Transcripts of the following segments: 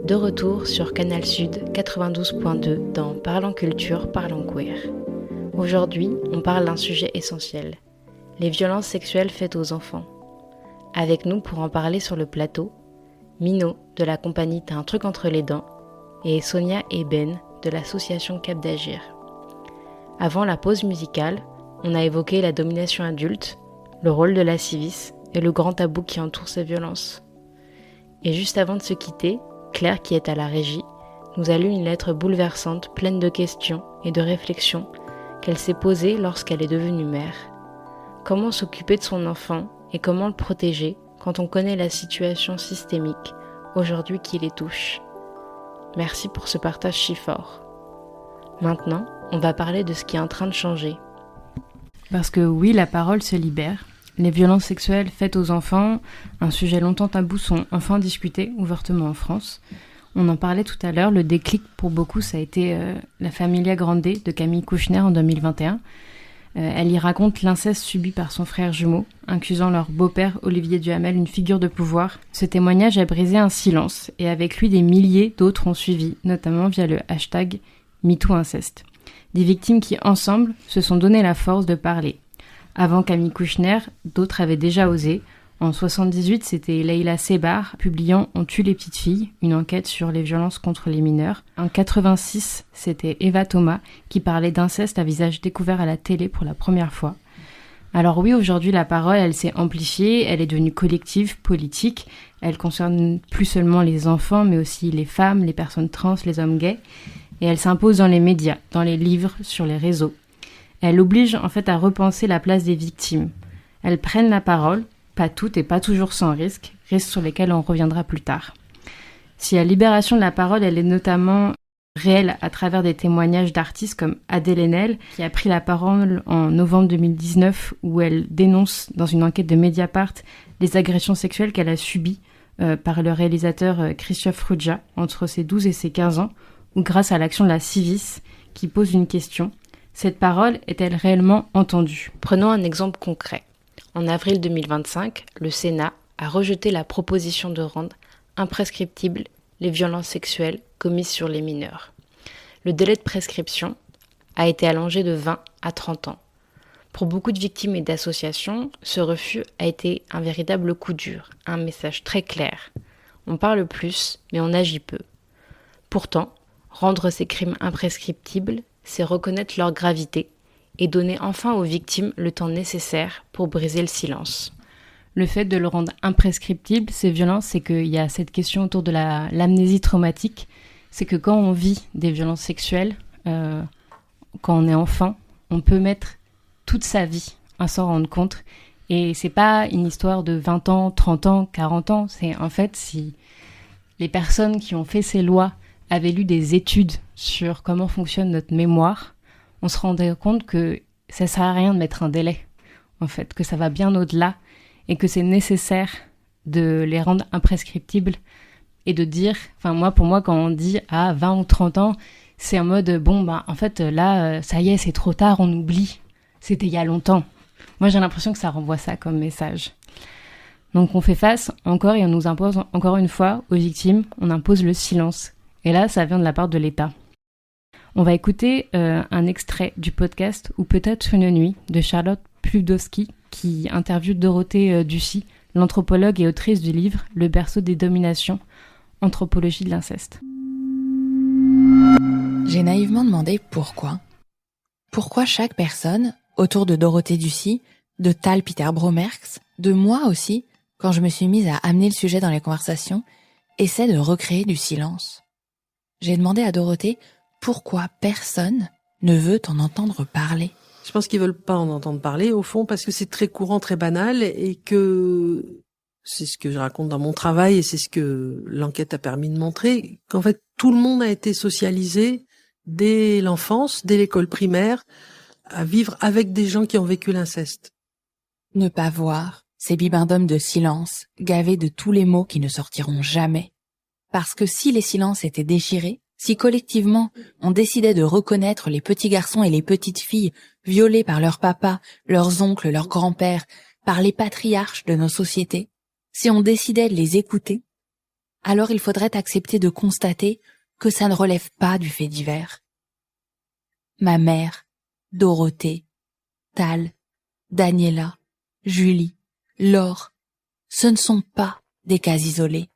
De retour sur Canal Sud 92.2 dans Parlant Culture, Parlant Queer. Aujourd'hui, on parle d'un sujet essentiel, les violences sexuelles faites aux enfants. Avec nous pour en parler sur le plateau, Mino de la compagnie T'as un truc entre les dents et Sonia et Ben de l'association Cap d'Agir. Avant la pause musicale, on a évoqué la domination adulte, le rôle de la civis et le grand tabou qui entoure ces violences. Et juste avant de se quitter, Claire, qui est à la régie, nous a lu une lettre bouleversante, pleine de questions et de réflexions qu'elle s'est posée lorsqu'elle est devenue mère. Comment s'occuper de son enfant et comment le protéger quand on connaît la situation systémique aujourd'hui qui les touche. Merci pour ce partage si fort. Maintenant, on va parler de ce qui est en train de changer. Parce que oui, la parole se libère. Les violences sexuelles faites aux enfants, un sujet longtemps tabou, sont enfin discutés ouvertement en France. On en parlait tout à l'heure, le déclic pour beaucoup, ça a été La Familia Grande de Camille Kouchner en 2021. Elle y raconte l'inceste subi par son frère jumeau, accusant leur beau-père Olivier Duhamel une figure de pouvoir. Ce témoignage a brisé un silence, et avec lui des milliers d'autres ont suivi, notamment via le hashtag MeTooInceste. Des victimes qui, ensemble, se sont donné la force de parler. Avant Camille Kouchner, d'autres avaient déjà osé. En 1978, c'était Leïla Sebar, publiant « On tue les petites filles », une enquête sur les violences contre les mineurs. En 1986, c'était Eva Thomas qui parlait d'inceste à visage découvert à la télé pour la première fois. Alors oui, aujourd'hui, la parole, elle s'est amplifiée, elle est devenue collective, politique. Elle concerne plus seulement les enfants, mais aussi les femmes, les personnes trans, les hommes gays. Et elle s'impose dans les médias, dans les livres, sur les réseaux. Elle oblige en fait à repenser la place des victimes. Elles prennent la parole, pas toutes et pas toujours sans risque sur lesquels on reviendra plus tard. Si la libération de la parole, elle est notamment réelle à travers des témoignages d'artistes comme Adèle Haenel, qui a pris la parole en novembre 2019, où elle dénonce dans une enquête de Mediapart les agressions sexuelles qu'elle a subies par le réalisateur Christophe Ruggia entre ses 12 et ses 15 ans, ou grâce à l'action de la Civis, qui pose une question. Cette parole est-elle réellement entendue ? Prenons un exemple concret. En avril 2025, le Sénat a rejeté la proposition de rendre imprescriptibles les violences sexuelles commises sur les mineurs. Le délai de prescription a été allongé de 20 à 30 ans. Pour beaucoup de victimes et d'associations, ce refus a été un véritable coup dur, un message très clair. On parle plus, mais on agit peu. Pourtant, rendre ces crimes imprescriptibles, c'est reconnaître leur gravité et donner enfin aux victimes le temps nécessaire pour briser le silence. Le fait de le rendre imprescriptible, ces violences, c'est qu'il y a cette question autour de l'amnésie traumatique. C'est que quand on vit des violences sexuelles, quand on est enfant, on peut mettre toute sa vie à s'en rendre compte. Et c'est pas une histoire de 20 ans, 30 ans, 40 ans. C'est en fait si les personnes qui ont fait ces lois avaient lu des études sur comment fonctionne notre mémoire, on se rendait compte que ça sert à rien de mettre un délai, en fait, que ça va bien au-delà et que c'est nécessaire de les rendre imprescriptibles et de dire, pour moi, quand on dit à 20 ou 30 ans, c'est en mode, en fait, là, ça y est, c'est trop tard, on oublie. C'était il y a longtemps. Moi, j'ai l'impression que ça renvoie ça comme message. Donc, on fait face encore et on nous impose encore une fois aux victimes, on impose le silence. Et là, ça vient de la part de l'État. On va écouter un extrait du podcast « Ou peut-être une nuit » de Charlotte Pudlowski qui interviewe Dorothée Ducy, l'anthropologue et autrice du livre « Le berceau des dominations, anthropologie de l'inceste ». J'ai naïvement demandé pourquoi. Pourquoi chaque personne, autour de Dorothée Ducy, de Tal Peter Bromerx, de moi aussi, quand je me suis mise à amener le sujet dans les conversations, essaie de recréer du silence. J'ai demandé à Dorothée pourquoi personne ne veut en entendre parler. Je pense qu'ils veulent pas en entendre parler, au fond, parce que c'est très courant, très banal, et que c'est ce que je raconte dans mon travail, et c'est ce que l'enquête a permis de montrer, qu'en fait, tout le monde a été socialisé dès l'enfance, dès l'école primaire, à vivre avec des gens qui ont vécu l'inceste. Ne pas voir ces bibendums de silence, gavés de tous les mots qui ne sortiront jamais. Parce que si les silences étaient déchirés, si collectivement on décidait de reconnaître les petits garçons et les petites filles violés par leurs papas, leurs oncles, leurs grands-pères, par les patriarches de nos sociétés, si on décidait de les écouter, alors il faudrait accepter de constater que ça ne relève pas du fait divers. Ma mère, Dorothée, Tal, Daniela, Julie, Laure, ce ne sont pas des cas isolés.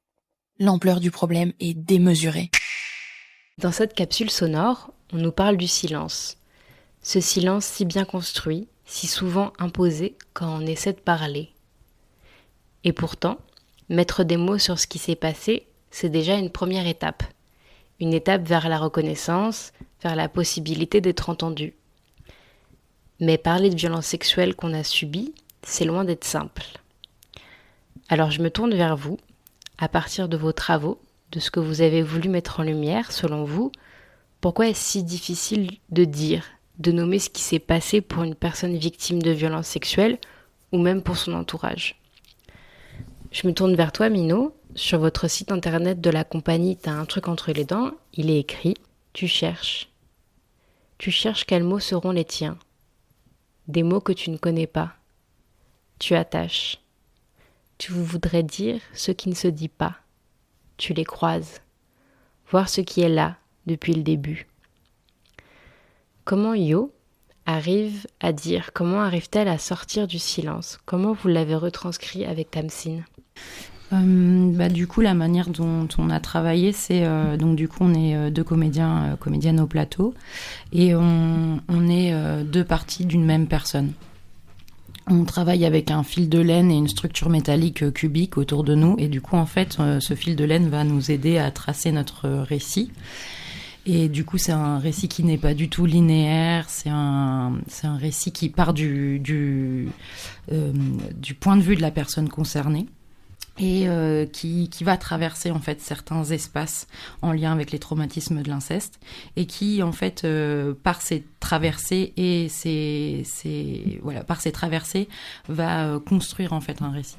L'ampleur du problème est démesurée. Dans cette capsule sonore, on nous parle du silence. Ce silence si bien construit, si souvent imposé quand on essaie de parler. Et pourtant, mettre des mots sur ce qui s'est passé, c'est déjà une première étape. Une étape vers la reconnaissance, vers la possibilité d'être entendu. Mais parler de violences sexuelles qu'on a subies, c'est loin d'être simple. Alors je me tourne vers vous, à partir de vos travaux, de ce que vous avez voulu mettre en lumière, selon vous, pourquoi est-ce si difficile de dire, de nommer ce qui s'est passé pour une personne victime de violences sexuelles ou même pour son entourage? Je me tourne vers toi, Mino. Sur votre site internet de la compagnie T'as un truc entre les dents, il est écrit « Tu cherches ». Tu cherches quels mots seront les tiens. Des mots que tu ne connais pas. Tu attaches. Tu voudrais dire ce qui ne se dit pas. Tu les croises. Voir ce qui est là depuis le début. Comment Yo arrive à dire, comment arrive-t-elle à sortir du silence? Comment vous l'avez retranscrit avec Tamsine? Du coup, la manière dont on a travaillé, c'est donc du coup on est deux comédiennes au plateau et on est deux parties d'une même personne. On travaille avec un fil de laine et une structure métallique cubique autour de nous et du coup en fait ce fil de laine va nous aider à tracer notre récit. Et du coup, c'est un récit qui n'est pas du tout linéaire. C'est un récit qui part du point de vue de la personne concernée et qui va traverser en fait certains espaces en lien avec les traumatismes de l'inceste et qui en fait par ses traversées va construire en fait un récit.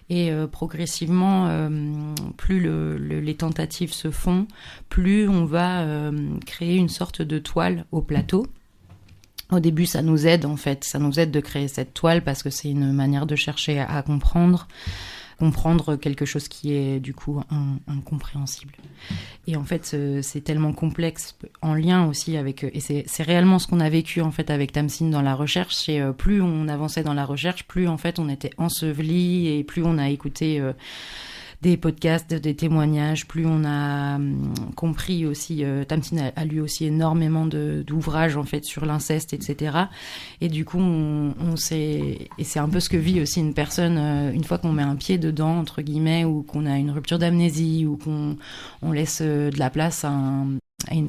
Et progressivement, plus les tentatives se font, plus on va créer une sorte de toile au plateau. Au début, ça nous aide de créer cette toile parce que c'est une manière de chercher à comprendre quelque chose qui est du coup incompréhensible. Et en fait, c'est tellement complexe en lien aussi avec... Et c'est réellement ce qu'on a vécu en fait avec Tamsine dans la recherche. C'est plus on avançait dans la recherche, plus en fait on était enseveli et plus on a écouté... des podcasts, des témoignages, plus on a compris aussi, Tamsine a lu aussi énormément d'ouvrages en fait sur l'inceste, etc. Et du coup, on s'est, et c'est un peu ce que vit aussi une personne une fois qu'on met un pied dedans entre guillemets, ou qu'on a une rupture d'amnésie, ou qu'on laisse de la place à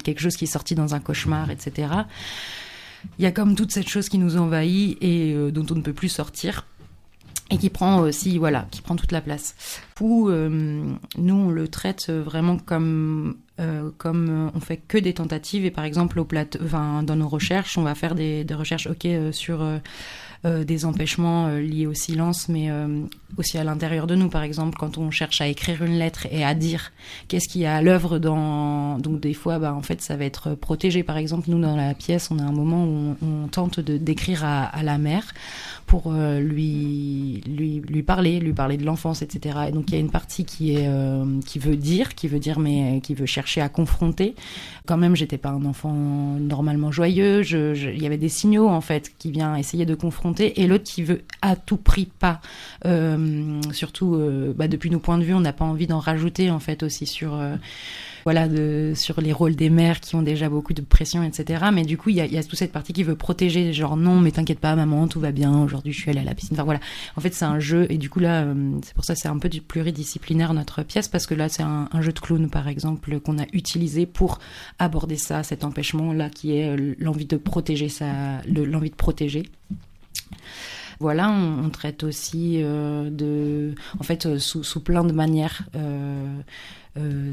quelque chose qui est sorti dans un cauchemar, etc. Il y a comme toute cette chose qui nous envahit et dont on ne peut plus sortir. Et qui prend aussi, qui prend toute la place. Où nous, on le traite vraiment comme on fait que des tentatives. Et par exemple, dans nos recherches, on va faire des recherches sur des empêchements liés au silence, mais aussi à l'intérieur de nous. Par exemple, quand on cherche à écrire une lettre et à dire qu'est-ce qu'il y a à l'œuvre donc des fois, en fait, ça va être protégé. Par exemple, nous, dans la pièce, on a un moment où on tente d'écrire à la mère pour lui parler de l'enfance, etc. Et donc il y a une partie qui veut dire, mais qui veut chercher à confronter. Quand même, j'étais pas un enfant normalement joyeux. Il y avait des signaux en fait qui vient essayer de confronter, et l'autre qui veut à tout prix pas. Surtout, depuis nos points de vue, on n'a pas envie d'en rajouter en fait aussi sur les rôles des mères qui ont déjà beaucoup de pression, etc. Mais du coup, il y a toute cette partie qui veut protéger, genre non, mais t'inquiète pas, maman, tout va bien, aujourd'hui je suis allée à la piscine. Enfin voilà, en fait c'est un jeu, et du coup là, c'est pour ça que c'est un peu du pluridisciplinaire notre pièce, parce que là c'est un jeu de clown par exemple qu'on a utilisé pour aborder ça, cet empêchement là qui est l'envie de protéger l'envie de protéger. Voilà, on traite aussi sous plein de manières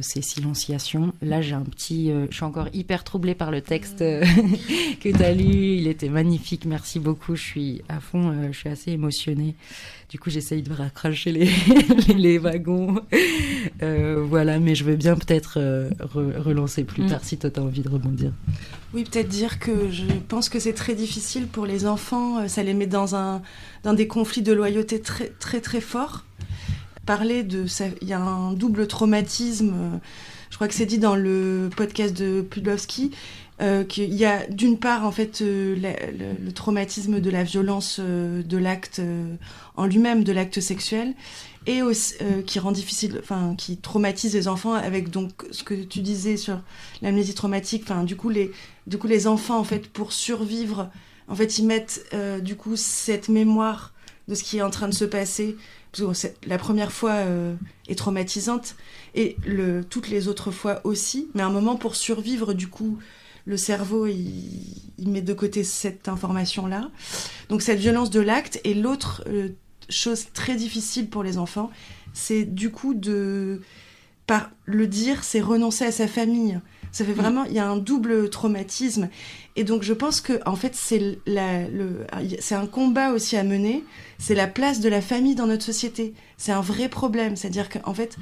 ces silenciations. Là, je suis encore hyper troublée par le texte que tu as lu. Il était magnifique, merci beaucoup. Je suis à fond, je suis assez émotionnée. Du coup, j'essaye de raccrocher les wagons. Mais je veux bien peut-être relancer plus tard si toi t'as envie de rebondir. Oui, peut-être dire que je pense que c'est très difficile pour les enfants. Ça les met dans des conflits de loyauté très, très, très forts. parler de ça. Il y a un double traumatisme. Je crois que c'est dit dans le podcast de Pudlowski. Qu'il y a d'une part en fait le traumatisme de la violence de l'acte en lui-même, de l'acte sexuel, et aussi, qui rend difficile, enfin qui traumatise les enfants avec donc ce que tu disais sur l'amnésie traumatique. Enfin du coup les enfants en fait pour survivre, en fait ils mettent du coup cette mémoire de ce qui est en train de se passer. Parce que la première fois est traumatisante et toutes les autres fois aussi, mais à un moment pour survivre du coup. Le cerveau, il met de côté cette information-là. Donc cette violence de l'acte. Et l'autre chose très difficile pour les enfants, c'est du coup par le dire, c'est renoncer à sa famille. Ça fait vraiment, il y a un double traumatisme. Et donc je pense que en fait c'est un combat aussi à mener. C'est la place de la famille dans notre société. C'est un vrai problème. C'est-à-dire qu'en fait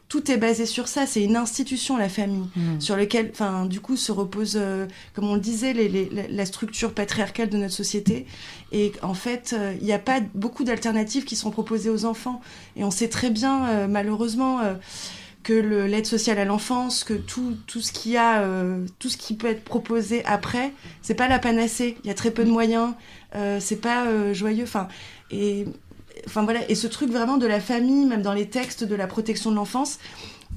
tout est basé sur ça, c'est une institution, la famille, sur laquelle, du coup, se repose, comme on le disait, la structure patriarcale de notre société. Et en fait, il n'y a pas beaucoup d'alternatives qui sont proposées aux enfants. Et on sait très bien, malheureusement, que l'aide sociale à l'enfance, que tout ce qu'il y a, tout ce qui peut être proposé après, c'est pas la panacée. Il y a très peu de moyens, c'est pas joyeux. Enfin voilà, et ce truc vraiment de la famille, même dans les textes de la protection de l'enfance,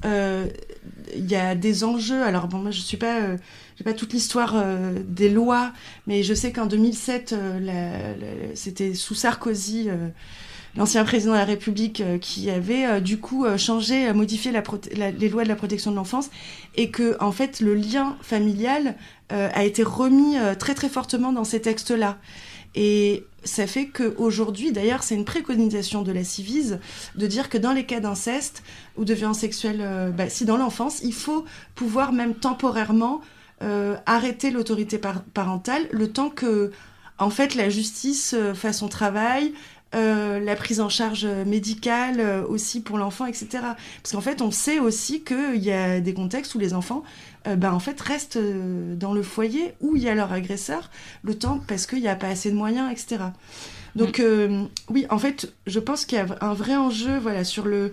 il y a des enjeux. Alors bon, moi j'ai pas toute l'histoire des lois, mais je sais qu'en 2007, c'était sous Sarkozy, l'ancien président de la République, qui avait du coup modifié les lois de la protection de l'enfance, et que en fait le lien familial a été remis très très fortement dans ces textes-là. Et ça fait qu'aujourd'hui, d'ailleurs, c'est une préconisation de la Civise de dire que dans les cas d'inceste ou de violence sexuelle, si dans l'enfance, il faut pouvoir même temporairement arrêter l'autorité parentale le temps que, en fait, la justice fasse son travail, la prise en charge médicale aussi pour l'enfant, etc. Parce qu'en fait, on sait aussi qu'il y a des contextes où les enfants en fait, restent dans le foyer où il y a leur agresseur, le temps parce qu'il n'y a pas assez de moyens, etc. Donc, oui, en fait, je pense qu'il y a un vrai enjeu, voilà, sur le...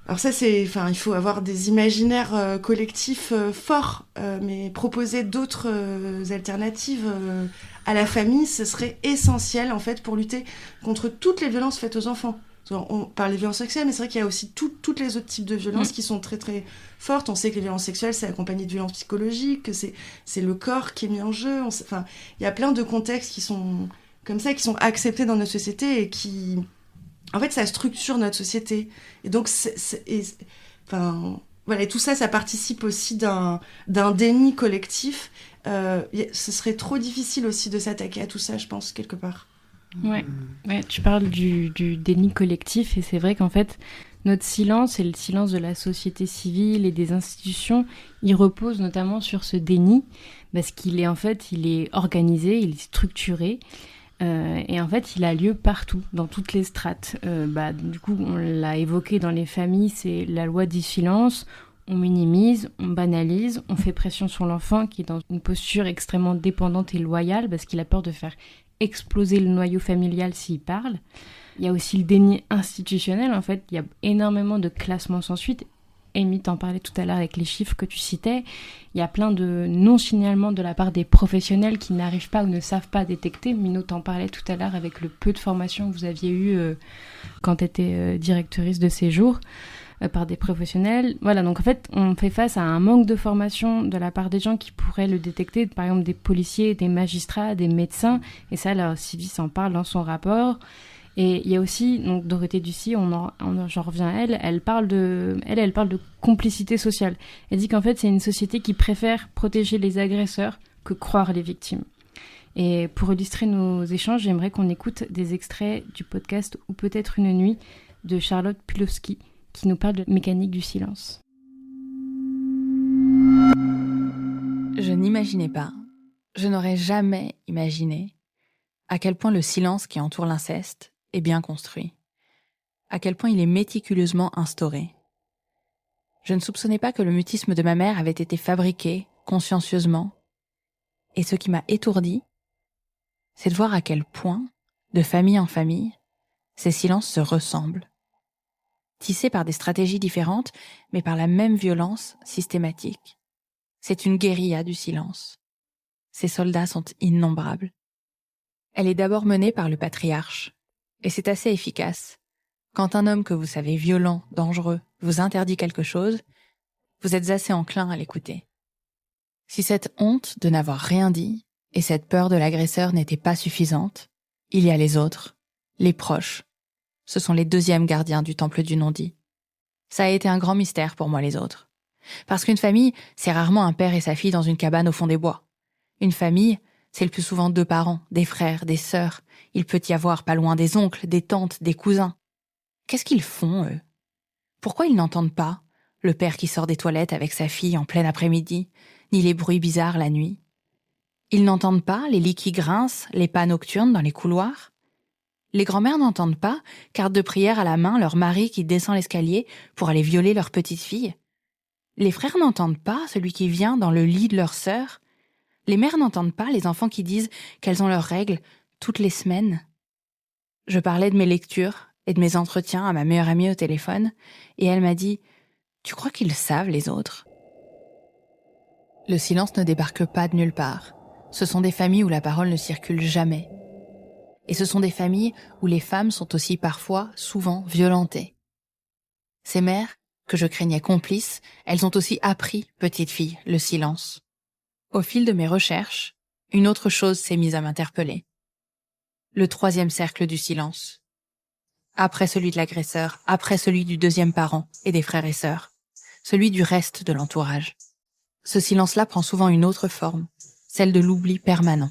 Alors ça, il faut avoir des imaginaires collectifs forts, mais proposer d'autres alternatives à la famille, ce serait essentiel, en fait, pour lutter contre toutes les violences faites aux enfants. On parle des violences sexuelles, mais c'est vrai qu'il y a aussi toutes les autres types de violences qui sont très très fortes. On sait que les violences sexuelles, c'est accompagné de violences psychologiques, que c'est le corps qui est mis en jeu. Il y a plein de contextes qui sont comme ça, qui sont acceptés dans notre société et qui... En fait, ça structure notre société. Et donc, voilà, et tout ça, ça participe aussi d'un déni collectif. Ce serait trop difficile aussi de s'attaquer à tout ça, je pense, quelque part. Ouais, tu parles du déni collectif, et c'est vrai qu'en fait, notre silence et le silence de la société civile et des institutions, il repose notamment sur ce déni, parce qu'il est organisé, il est structuré, et en fait, il a lieu partout, dans toutes les strates. Du coup, on l'a évoqué dans les familles, c'est la loi du silence. On minimise, on banalise, on fait pression sur l'enfant qui est dans une posture extrêmement dépendante et loyale parce qu'il a peur de faire exploser le noyau familial s'il parle. Il y a aussi le déni institutionnel, en fait, il y a énormément de classements sans suite. Amy t'en parlait tout à l'heure avec les chiffres que tu citais. Il y a plein de non-signalements de la part des professionnels qui n'arrivent pas ou ne savent pas détecter. Mino t'en parlait tout à l'heure avec le peu de formation que vous aviez eu quand tu étais directrice de séjour par des professionnels. Voilà, donc en fait, on fait face à un manque de formation de la part des gens qui pourraient le détecter, par exemple des policiers, des magistrats, des médecins, et ça, la Civis en parle dans son rapport. Et il y a aussi, donc Dorothée Ducy, j'en reviens à elle, elle parle de complicité sociale. Elle dit qu'en fait, c'est une société qui préfère protéger les agresseurs que croire les victimes. Et pour illustrer nos échanges, j'aimerais qu'on écoute des extraits du podcast « Ou peut-être une nuit » de Charlotte Pudlowski, qui nous parle de mécanique du silence. Je n'imaginais pas, je n'aurais jamais imaginé à quel point le silence qui entoure l'inceste est bien construit, à quel point il est méticuleusement instauré. Je ne soupçonnais pas que le mutisme de ma mère avait été fabriqué consciencieusement, et ce qui m'a étourdi, c'est de voir à quel point, de famille en famille, ces silences se ressemblent. tissés par des stratégies différentes, mais par la même violence systématique. C'est une guérilla du silence. Ces soldats sont innombrables. Elle est d'abord menée par le patriarche, et c'est assez efficace. Quand un homme que vous savez violent, dangereux, vous interdit quelque chose, vous êtes assez enclin à l'écouter. Si cette honte de n'avoir rien dit et cette peur de l'agresseur n'étaient pas suffisantes, il y a les autres, les proches. Ce sont les deuxièmes gardiens du temple du non-dit. Ça a été un grand mystère pour moi, les autres. Parce qu'une famille, c'est rarement un père et sa fille dans une cabane au fond des bois. Une famille, c'est le plus souvent 2 parents, des frères, des sœurs. Il peut y avoir pas loin des oncles, des tantes, des cousins. Qu'est-ce qu'ils font, eux? Pourquoi ils n'entendent pas le père qui sort des toilettes avec sa fille en plein après-midi, ni les bruits bizarres la nuit? Ils n'entendent pas les lits qui grincent, les pas nocturnes dans les couloirs? Les grand-mères n'entendent pas, carte de prière à la main, leur mari qui descend l'escalier pour aller violer leur petite fille? Les frères n'entendent pas celui qui vient dans le lit de leur sœur? Les mères n'entendent pas les enfants qui disent qu'elles ont leurs règles toutes les semaines? Je parlais de mes lectures et de mes entretiens à ma meilleure amie au téléphone, et elle m'a dit « Tu crois qu'ils savent, les autres ?» Le silence ne débarque pas de nulle part. Ce sont des familles où la parole ne circule jamais. Et ce sont des familles où les femmes sont aussi parfois, souvent, violentées. Ces mères, que je craignais complices, elles ont aussi appris, petite fille, le silence. Au fil de mes recherches, une autre chose s'est mise à m'interpeller. Le 3e cercle du silence. Après celui de l'agresseur, après celui du 2e parent et des frères et sœurs, celui du reste de l'entourage. Ce silence-là prend souvent une autre forme, celle de l'oubli permanent.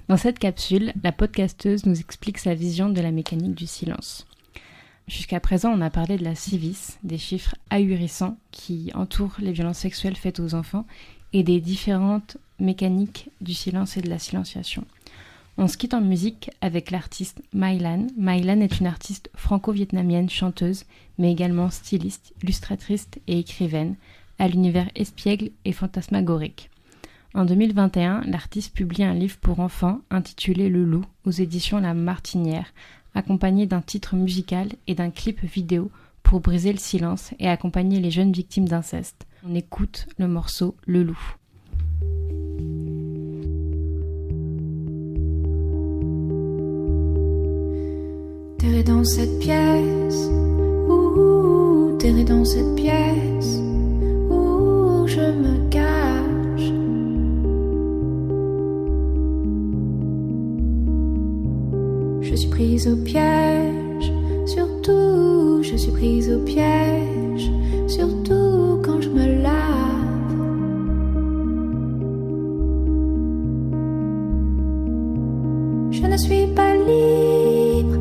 Dans cette capsule, la podcasteuse nous explique sa vision de la mécanique du silence. Jusqu'à présent, on a parlé de la CIVIS, des chiffres ahurissants qui entourent les violences sexuelles faites aux enfants et des différentes mécaniques du silence et de la silenciation. On se quitte en musique avec l'artiste My Lan. My Lan est une artiste franco-vietnamienne, chanteuse, mais également styliste, illustratrice et écrivaine, à l'univers espiègle et fantasmagorique. En 2021, l'artiste publie un livre pour enfants intitulé Le Loup aux éditions La Martinière, accompagné d'un titre musical et d'un clip vidéo pour briser le silence et accompagner les jeunes victimes d'inceste. On écoute le morceau Le Loup. Terré dans cette pièce, terré dans cette pièce, où je me cache. Je suis prise au piège, surtout, je suis prise au piège, surtout quand je me lave. Je ne suis pas libre,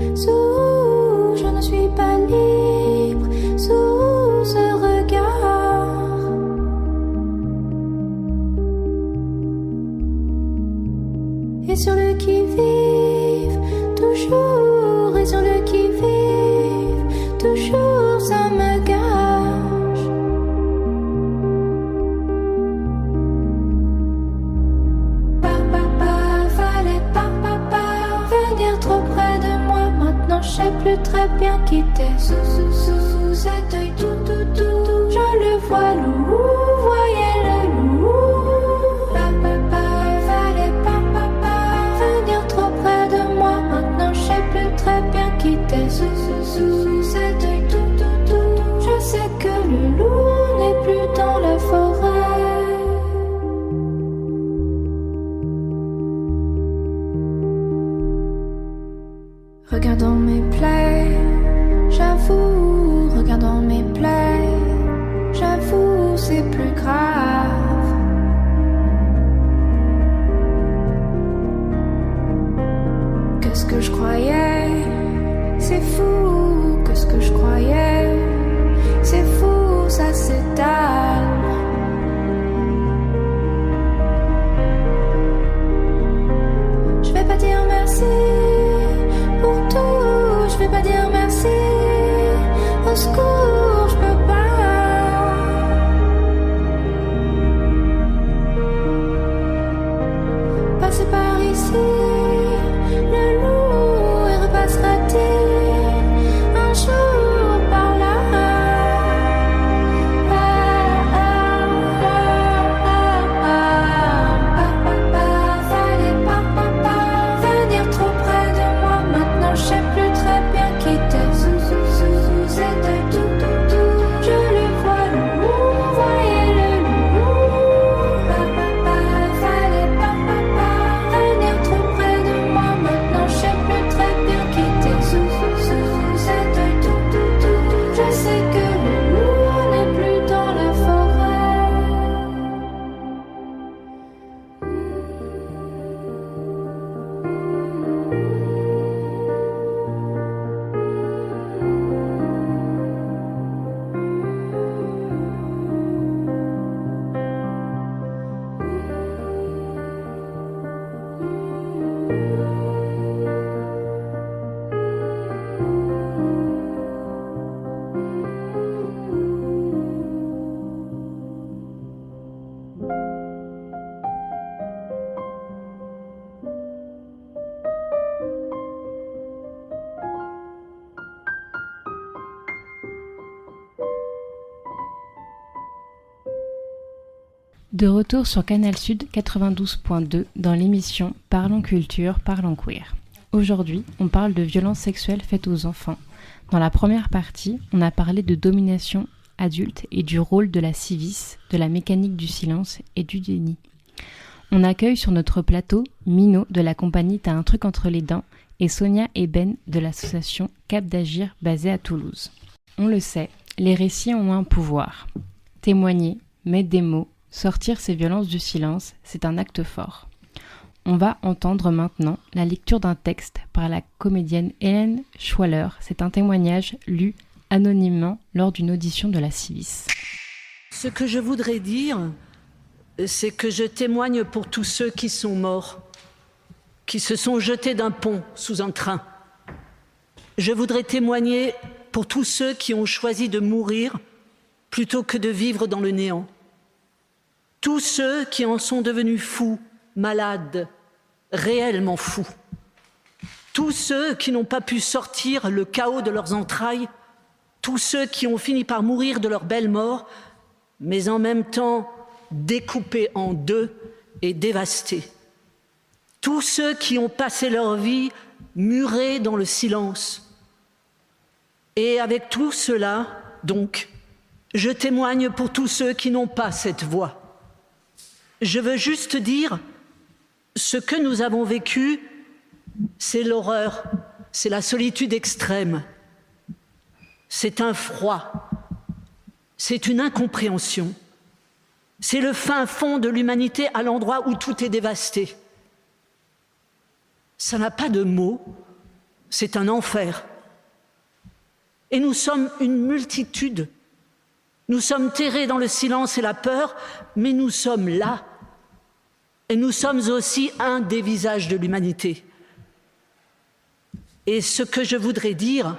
je ne suis pas libre, sous ce regard. Et sur le qui-vive, toujours, et sur le qui-vive, toujours ça me gâche. Fallait pas venir trop près de moi. Maintenant je sais plus très bien qui t'es. Sous cet œil tout, je le vois loup, voyez le loup. Fallait pas venir trop près de moi. Maintenant je sais plus très bien qui t'es. Sous cet œil tout, je sais que le loup n'est plus dans la forêt. Regardant mes plaies, j'avoue, regardant mes plaies, j'avoue, De retour sur Canal Sud 92.2 dans l'émission Parlons Culture, Parlons Queer. Aujourd'hui, on parle de violences sexuelles faites aux enfants. Dans la première partie, on a parlé de domination adulte et du rôle de la civis, de la mécanique du silence et du déni. On accueille sur notre plateau Mino de la compagnie T'as un truc entre les dents et Sonia et Ben de l'association Cap d'Agir basée à Toulouse. On le sait, les récits ont un pouvoir. Témoigner, mettre des mots, sortir ces violences du silence, c'est un acte fort. On va entendre maintenant la lecture d'un texte par la comédienne Hélène Schwaller. C'est un témoignage lu anonymement lors d'une audition de la Civis. Ce que je voudrais dire, c'est que je témoigne pour tous ceux qui sont morts, qui se sont jetés d'un pont sous un train. Je voudrais témoigner pour tous ceux qui ont choisi de mourir plutôt que de vivre dans le néant. Tous ceux qui en sont devenus fous, malades, réellement fous. Tous ceux qui n'ont pas pu sortir le chaos de leurs entrailles. Tous ceux qui ont fini par mourir de leur belle mort, mais en même temps découpés en deux et dévastés. Tous ceux qui ont passé leur vie murés dans le silence. Et avec tout cela, donc, je témoigne pour tous ceux qui n'ont pas cette voix. Je veux juste dire, ce que nous avons vécu, c'est l'horreur, c'est la solitude extrême, c'est un froid, c'est une incompréhension, c'est le fin fond de l'humanité à l'endroit où tout est dévasté. Ça n'a pas de mots, c'est un enfer. Et nous sommes une multitude. Nous sommes terrés dans le silence et la peur, mais nous sommes là. Et nous sommes aussi un des visages de l'humanité. Et ce que je voudrais dire,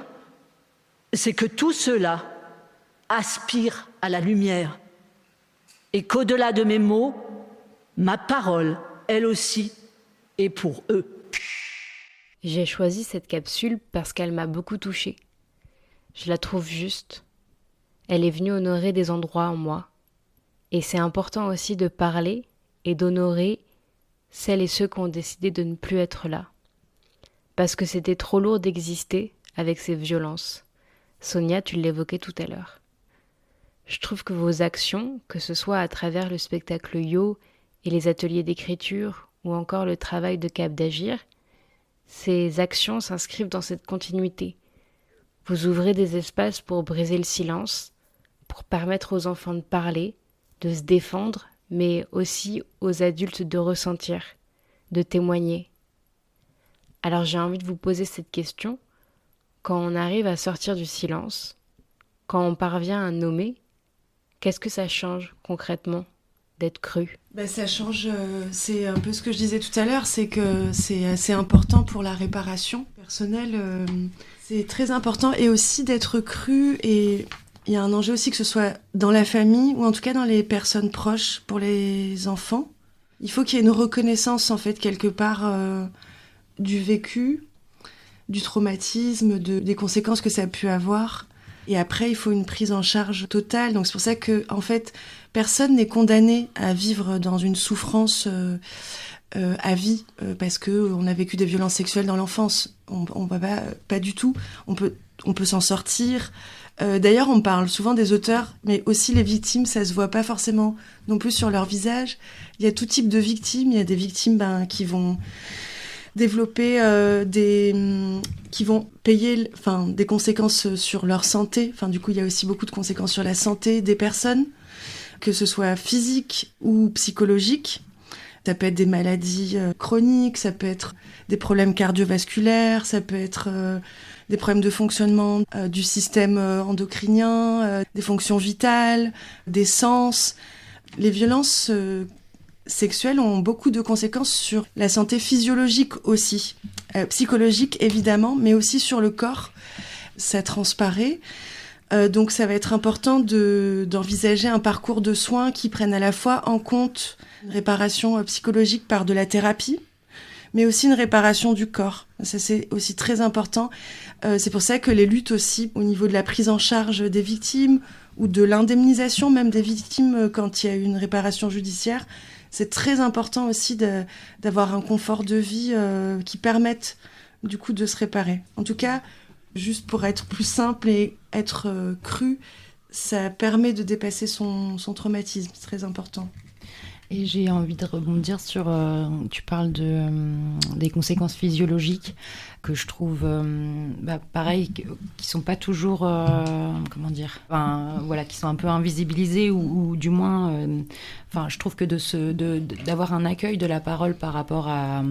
c'est que tout cela aspire à la lumière. Et qu'au-delà de mes mots, ma parole, elle aussi, est pour eux. J'ai choisi cette capsule parce qu'elle m'a beaucoup touchée. Je la trouve juste. Elle est venue honorer des endroits en moi. Et c'est important aussi de parler et d'honorer celles et ceux qui ont décidé de ne plus être là. Parce que c'était trop lourd d'exister avec ces violences. Sonia, tu l'évoquais tout à l'heure. Je trouve que vos actions, que ce soit à travers le spectacle Yo et les ateliers d'écriture ou encore le travail de Cap d'Agir, ces actions s'inscrivent dans cette continuité. Vous ouvrez des espaces pour briser le silence, pour permettre aux enfants de parler, de se défendre, mais aussi aux adultes de ressentir, de témoigner. Alors j'ai envie de vous poser cette question. Quand on arrive à sortir du silence, quand on parvient à nommer, qu'est-ce que ça change concrètement d'être cru ? Ça change, c'est un peu ce que je disais tout à l'heure, c'est que c'est assez important pour la réparation personnelle. C'est très important et aussi d'être cru, et il y a un enjeu aussi que ce soit dans la famille ou en tout cas dans les personnes proches pour les enfants. Il faut qu'il y ait une reconnaissance en fait quelque part du vécu, du traumatisme, des conséquences que ça a pu avoir. Et après, il faut une prise en charge totale. Donc c'est pour ça que, en fait, personne n'est condamné à vivre dans une souffrance à vie parce que on a vécu des violences sexuelles dans l'enfance. On va pas du tout. On peut s'en sortir. D'ailleurs, on parle souvent des auteurs, mais aussi les victimes. Ça se voit pas forcément non plus sur leur visage. Il y a tout type de victimes. Il y a des victimes qui vont développer qui vont payer des conséquences sur leur santé. Du coup, il y a aussi beaucoup de conséquences sur la santé des personnes, que ce soit physique ou psychologique. Ça peut être des maladies chroniques, ça peut être des problèmes cardiovasculaires, ça peut être des problèmes de fonctionnement du système endocrinien, des fonctions vitales, des sens. Les violences sexuelles ont beaucoup de conséquences sur la santé physiologique aussi, psychologique évidemment, mais aussi sur le corps. Ça transparaît. Donc ça va être important d'envisager un parcours de soins qui prenne à la fois en compte une réparation psychologique par de la thérapie, mais aussi une réparation du corps. Ça, c'est aussi très important. C'est pour ça que les luttes aussi au niveau de la prise en charge des victimes ou de l'indemnisation même des victimes quand il y a eu une réparation judiciaire. C'est très important aussi d'avoir un confort de vie qui permette du coup de se réparer. En tout cas, juste pour être plus simple et être cru, ça permet de dépasser son traumatisme, c'est très important. Et j'ai envie de rebondir sur, tu parles des conséquences physiologiques que je trouve, pareil, qui sont pas toujours, qui sont un peu invisibilisées ou du moins, je trouve que d'avoir un accueil de la parole par rapport à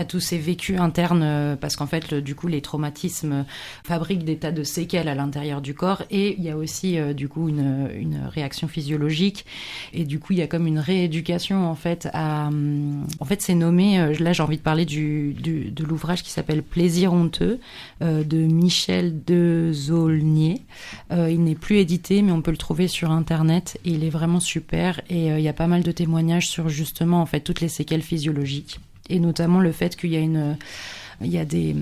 tous ces vécus internes, parce qu'en fait, du coup, les traumatismes fabriquent des tas de séquelles à l'intérieur du corps, et il y a aussi, du coup, une réaction physiologique, et du coup, il y a comme une rééducation, en fait, c'est nommé, là, j'ai envie de parler de l'ouvrage qui s'appelle Plaisir honteux, de Michel Desaulniers. Il n'est plus édité, mais on peut le trouver sur Internet, et il est vraiment super, et il y a pas mal de témoignages sur justement en fait toutes les séquelles physiologiques, et notamment le fait qu'il y a des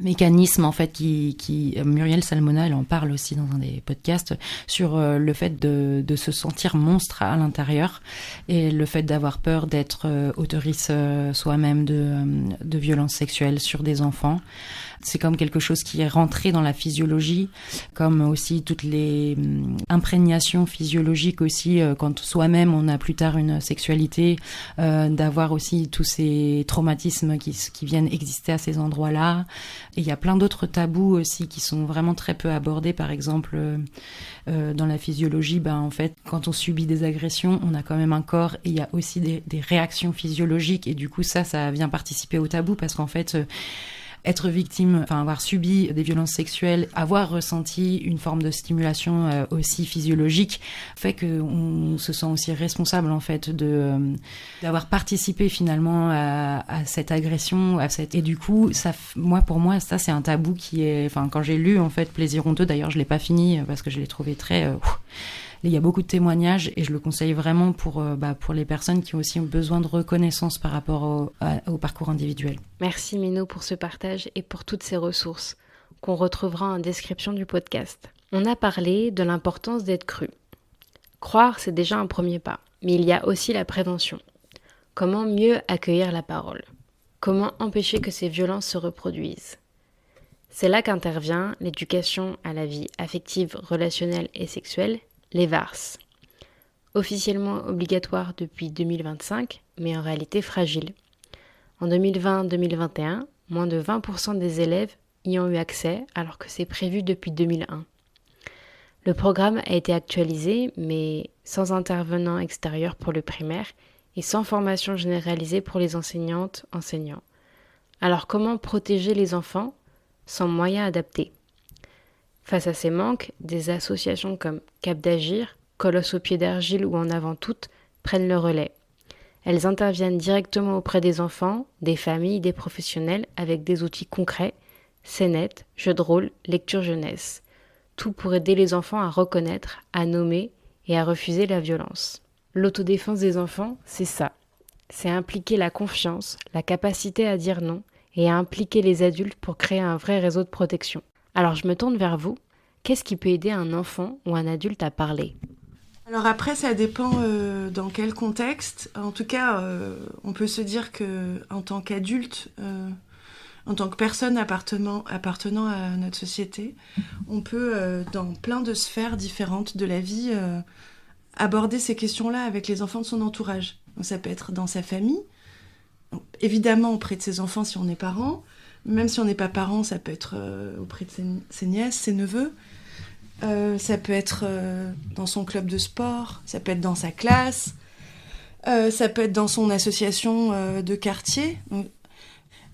mécanismes en fait qui Muriel Salmona, elle en parle aussi dans un des podcasts, sur le fait de se sentir monstre à l'intérieur, et le fait d'avoir peur d'être autrice soi-même de violences sexuelles sur des enfants. C'est comme quelque chose qui est rentré dans la physiologie, comme aussi toutes les imprégnations physiologiques aussi, quand soi-même on a plus tard une sexualité, d'avoir aussi tous ces traumatismes qui viennent exister à ces endroits-là. Et il y a plein d'autres tabous aussi qui sont vraiment très peu abordés. Par exemple, dans la physiologie, en fait, quand on subit des agressions, on a quand même un corps, et il y a aussi des réactions physiologiques, et du coup ça vient participer au tabou, parce qu'en fait, être victime, avoir subi des violences sexuelles, avoir ressenti une forme de stimulation aussi physiologique, fait qu'on se sent aussi responsable en fait d'avoir participé finalement à cette agression, et du coup pour moi ça c'est un tabou qui est, quand j'ai lu en fait Plaisir honteux, d'ailleurs je l'ai pas fini parce que je l'ai trouvé très il y a beaucoup de témoignages, et je le conseille vraiment pour les personnes qui ont aussi besoin de reconnaissance par rapport au parcours individuel. Merci Minou pour ce partage et pour toutes ces ressources qu'on retrouvera en description du podcast. On a parlé de l'importance d'être cru. Croire, c'est déjà un premier pas, mais il y a aussi la prévention. Comment mieux accueillir la parole ? Comment empêcher que ces violences se reproduisent ? C'est là qu'intervient l'éducation à la vie affective, relationnelle et sexuelle, les VARS. Officiellement obligatoire depuis 2025, mais en réalité fragile. En 2020-2021, moins de 20% des élèves y ont eu accès, alors que c'est prévu depuis 2001. Le programme a été actualisé, mais sans intervenant extérieur pour le primaire et sans formation généralisée pour les enseignantes, enseignants. Alors comment protéger les enfants sans moyens adaptés ? Face à ces manques, des associations comme Cap d'Agir, Colosse au pied d'argile ou En avant toutes prennent le relais. Elles interviennent directement auprès des enfants, des familles, des professionnels avec des outils concrets, scénettes, jeux de rôle, lecture jeunesse. Tout pour aider les enfants à reconnaître, à nommer et à refuser la violence. L'autodéfense des enfants, c'est ça. C'est impliquer la confiance, la capacité à dire non et à impliquer les adultes pour créer un vrai réseau de protection. Alors je me tourne vers vous. Qu'est-ce qui peut aider un enfant ou un adulte à parler ? Alors après, ça dépend dans quel contexte. En tout cas, on peut se dire qu'en tant qu'adulte, en tant que personne appartenant à notre société, on peut, dans plein de sphères différentes de la vie, aborder ces questions-là avec les enfants de son entourage. Donc, ça peut être dans sa famille, donc, évidemment auprès de ses enfants si on est parent. Même si on n'est pas parent, ça peut être auprès de ses nièces, ses neveux. Ça peut être dans son club de sport, ça peut être dans sa classe, ça peut être dans son association de quartier. Donc,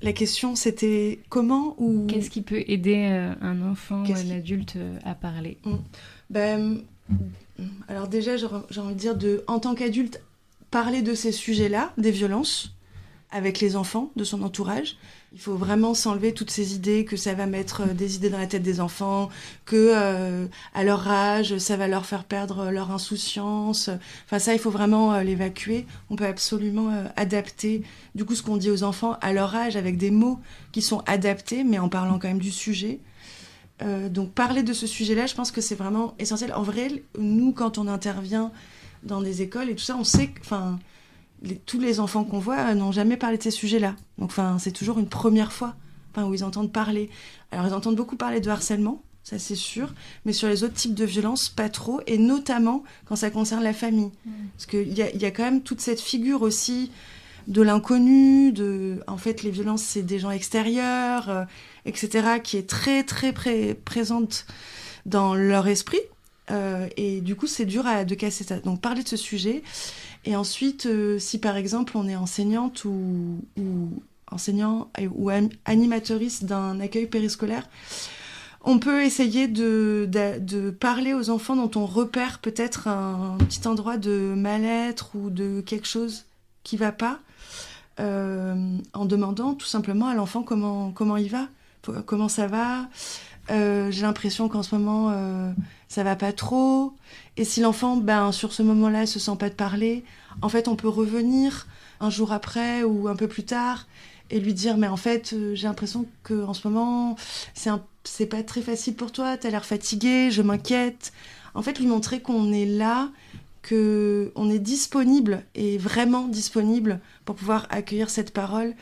la question, c'était comment ou... Qu'est-ce qui peut aider un enfant ou un adulte à parler ? Alors déjà, j'ai envie de dire, en tant qu'adulte, parler de ces sujets-là, des violences, avec les enfants de son entourage. Il faut vraiment s'enlever toutes ces idées que ça va mettre des idées dans la tête des enfants, que à leur âge, ça va leur faire perdre leur insouciance. Enfin ça, il faut vraiment l'évacuer. On peut absolument adapter du coup ce qu'on dit aux enfants à leur âge avec des mots qui sont adaptés, mais en parlant quand même du sujet. Donc parler de ce sujet-là, je pense que c'est vraiment essentiel. En vrai, nous, quand on intervient dans des écoles et tout ça, on sait que tous les enfants qu'on voit n'ont jamais parlé de ces sujets-là. Donc c'est toujours une première fois où ils entendent parler. Alors ils entendent beaucoup parler de harcèlement, ça c'est sûr, mais sur les autres types de violences, pas trop, et notamment quand ça concerne la famille. Parce qu'il y a quand même toute cette figure aussi de l'inconnu, en fait les violences c'est des gens extérieurs, etc., qui est très très présente dans leur esprit, et du coup c'est dur de casser ça. Donc parler de ce sujet, et ensuite si par exemple on est enseignante ou enseignant ou animatrice d'un accueil périscolaire, on peut essayer de parler aux enfants dont on repère peut-être un petit endroit de mal-être ou de quelque chose qui va pas, en demandant tout simplement à l'enfant comment il va, comment ça va. J'ai l'impression qu'en ce moment ça va pas trop, et si l'enfant sur ce moment-là se sent pas de parler, en fait on peut revenir un jour après ou un peu plus tard et lui dire mais en fait j'ai l'impression que en ce moment c'est pas très facile pour toi, t'as l'air fatigué, je m'inquiète. En fait lui montrer qu'on est là, qu'on est disponible et vraiment disponible pour pouvoir accueillir cette parole.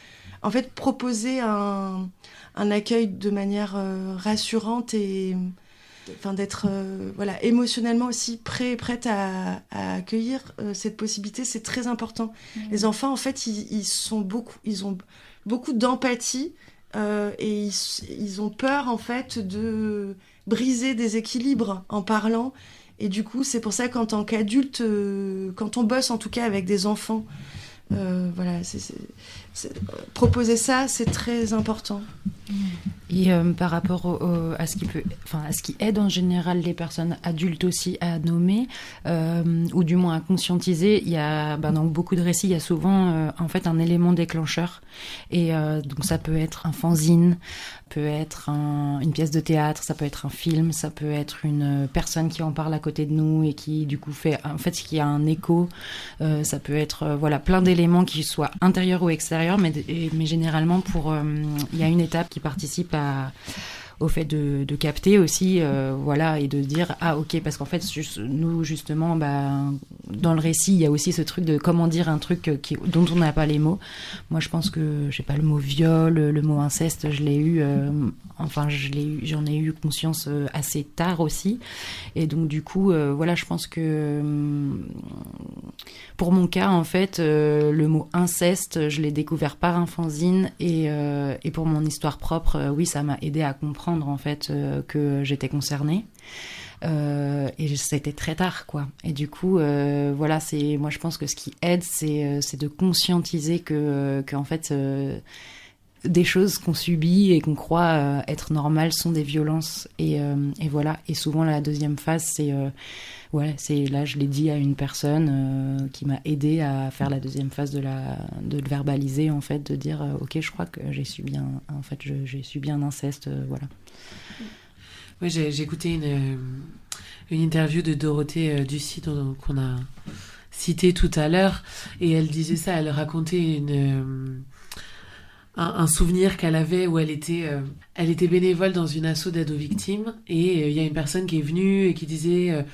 En fait proposer un accueil de manière rassurante et d'être émotionnellement aussi prête à accueillir cette possibilité, c'est très important. Les enfants en fait ils ont beaucoup d'empathie, et ils ont peur en fait de briser des équilibres en parlant, et du coup c'est pour ça qu'en tant qu'adulte, quand on bosse en tout cas avec des enfants, proposer ça c'est très important. Et par rapport à ce qui aide en général les personnes adultes aussi à nommer, ou du moins à conscientiser, il y a dans beaucoup de récits il y a souvent en fait un élément déclencheur, et donc ça peut être un fanzine, peut être une pièce de théâtre, ça peut être un film, ça peut être une personne qui en parle à côté de nous et qui du coup fait en fait qui a un écho, ça peut être plein d'éléments qui soient intérieurs ou extérieurs, mais généralement il y a une étape qui participe au fait de capter aussi, et de dire ok, parce qu'en fait nous justement dans le récit il y a aussi ce truc de comment dire un truc dont on n'a pas les mots. Moi je pense que j'ai pas le mot viol, le mot inceste, je l'ai eu j'en ai eu conscience assez tard aussi, et donc du coup je pense que pour mon cas en fait le mot inceste je l'ai découvert par un fanzine, et pour mon histoire propre oui ça m'a aidé à comprendre en fait que j'étais concernée, et c'était très tard quoi, et du coup c'est moi je pense que ce qui aide c'est de conscientiser que en fait des choses qu'on subit et qu'on croit être normales sont des violences, et souvent la deuxième phase c'est là je l'ai dit à une personne qui m'a aidée à faire la deuxième phase de le verbaliser en fait, de dire ok je crois que j'ai subi un inceste, voilà. Oui, j'ai écouté une interview de Dorothée Ducy qu'on a citée tout à l'heure, et elle disait ça, elle racontait un souvenir qu'elle avait où elle était bénévole dans une asso d'aide aux victimes, et il y a une personne qui est venue et qui disait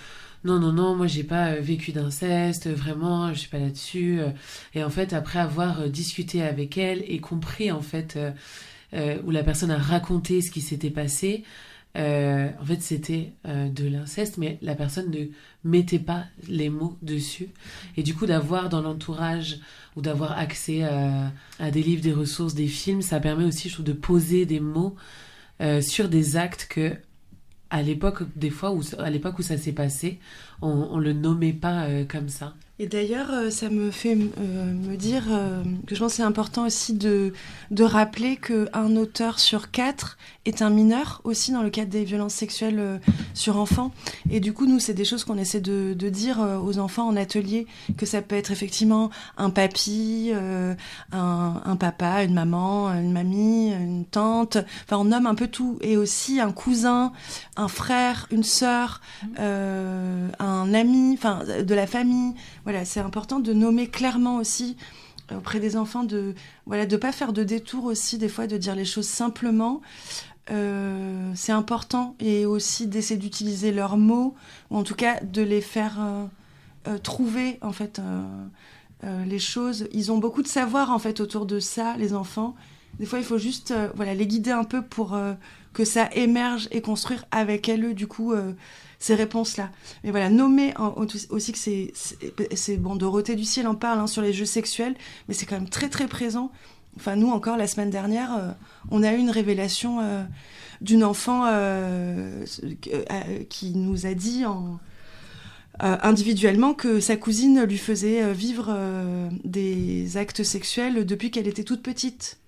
non, moi j'ai pas vécu d'inceste, vraiment, je suis pas là-dessus. Et en fait, après avoir discuté avec elle et compris en fait où la personne a raconté ce qui s'était passé, en fait c'était de l'inceste, mais la personne ne mettait pas les mots dessus, et du coup d'avoir dans l'entourage ou d'avoir accès à des livres, des ressources, des films, ça permet aussi je trouve de poser des mots sur des actes que à l'époque où ça s'est passé on le nommait pas comme ça. Et d'ailleurs, ça me fait me dire que je pense que c'est important aussi de rappeler qu'un auteur sur 4 est un mineur, aussi dans le cadre des violences sexuelles sur enfants. Et du coup, nous, c'est des choses qu'on essaie de dire aux enfants en atelier, que ça peut être effectivement un papy, un papa, une maman, une mamie, une tante. Enfin, on nomme un peu tout. Et aussi un cousin, un frère, une sœur, un ami, enfin, de la famille. Voilà, c'est important de nommer clairement aussi auprès des enfants de pas faire de détour aussi, des fois de dire les choses simplement. C'est important, et aussi d'essayer d'utiliser leurs mots, ou en tout cas de les faire trouver en fait les choses. Ils ont beaucoup de savoir en fait autour de ça, les enfants. Des fois il faut juste les guider un peu pour que ça émerge, et construire avec eux du coup ces réponses-là. Mais voilà, nommer aussi que c'est bon, Dorothée Ducy, elle en parle sur les jeux sexuels, mais c'est quand même très très présent. Enfin, nous, encore, la semaine dernière, on a eu une révélation d'une enfant qui nous a dit individuellement que sa cousine lui faisait vivre des actes sexuels depuis qu'elle était toute petite.